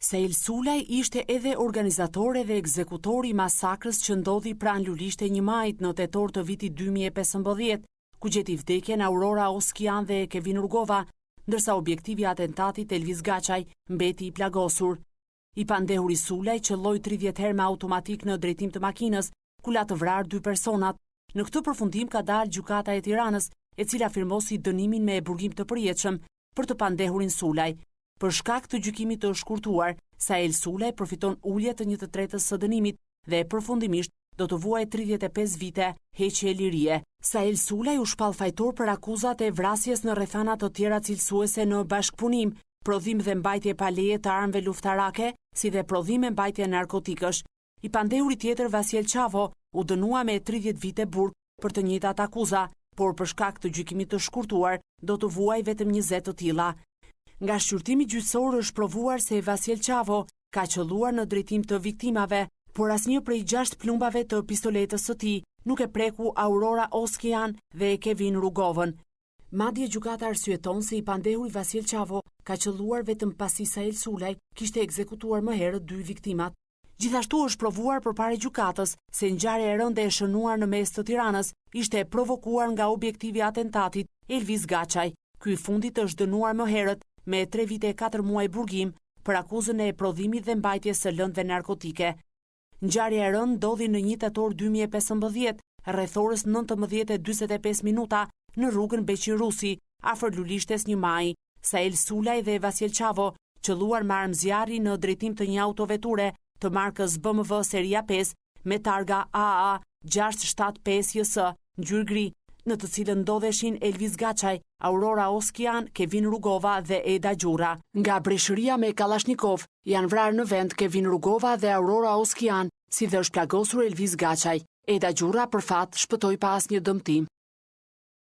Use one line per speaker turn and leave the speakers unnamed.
Sail Sulaj ishte edhe organizator dhe ekzekutor i masakrës që ndodhi pranë Lulishte 1 Majit në tetor të vitit 2015, ku gjeti vdekjen Aurora Oskian dhe Kevin Rugova, ndërsa objektivi i atentatit Elvis Gaçaj mbeti i plagosur. I pandehuri Sulaj qëlloi 30 herë me automatik në drejtim të makinës, ku la të vrarë 2 personat. Në këtë përfundim ka dalë gjykata e Tiranës, e cila firmosi dënimin me burgim të përjetshëm për të pandehurin Sulaj. Për shkak të gjykimit të shkurtuar, Sail Sulaj përfiton ulje të 1/3 së dënimit dhe përfundimisht do të vuajë 35 vite heqje lirie. Sail Sulaj u shpall fajtor për akuzat e vrasjes në rrethana të tjera cilësuese në bashkëpunim, prodhim dhe mbajtje pa leje të armëve luftarake, si dhe prodhim e mbajtje narkotikësh. I pandehuri tjetër Vasiel Çavo u dënua me 30 vite burg për të njëjtat akuza, por për shkak të gjykimit të shkurtuar do të vuajë vetëm 20 të tilla. Nga shqyrtimi gjyqësor është provuar se Vasiel Çavo ka qelluar në drejtim të viktimave, por asnjë prej 6 plumbave të pistoletës së tij nuk e preku Aurora Oskian dhe Kevin Rugovën. Madje gjykata arsyeton se i pandehuri Vasiel Çavo ka qelluar vetëm pasi Sail Sulaj kishte ekzekutuar më herët 2 viktimat. Gjithashtu është provuar përpara gjykatës se ngjarja e rëndë e shënuar në mes të Tiranës ishte provokuar nga objektivi i atentatit Elvis Gaçaj. Ky i fundit është dënuar më herët me 3 vite e 4 muaj burgim për akuzën e prodhimit dhe mbajtjes së lëndëve narkotike. Ngjarja e rëndë ndodhi në 1 tetor 2015, rreth orës 19:45 minuta në rrugën Beqin Rusi, afër Lulishtes 1 Maji. Sail Sulaj dhe Vasiel Çavo, qelluar me armë zjarri në drejtim të një autoveture të markës BMW seria 5 me targa AA 675 JS, ngjyrë gri, në të cilën ndodheshin Elvis Gaçaj, Aurora Oskian, Kevin Rugova dhe Eda Gjura. Nga breshëria me Kalashnikov janë vrarë në vend Kevin Rugova dhe Aurora Oskian, si dhe është plagosur Elvis Gaçaj. Eda Gjura për fat shpëtoi pa asnjë dëmtim.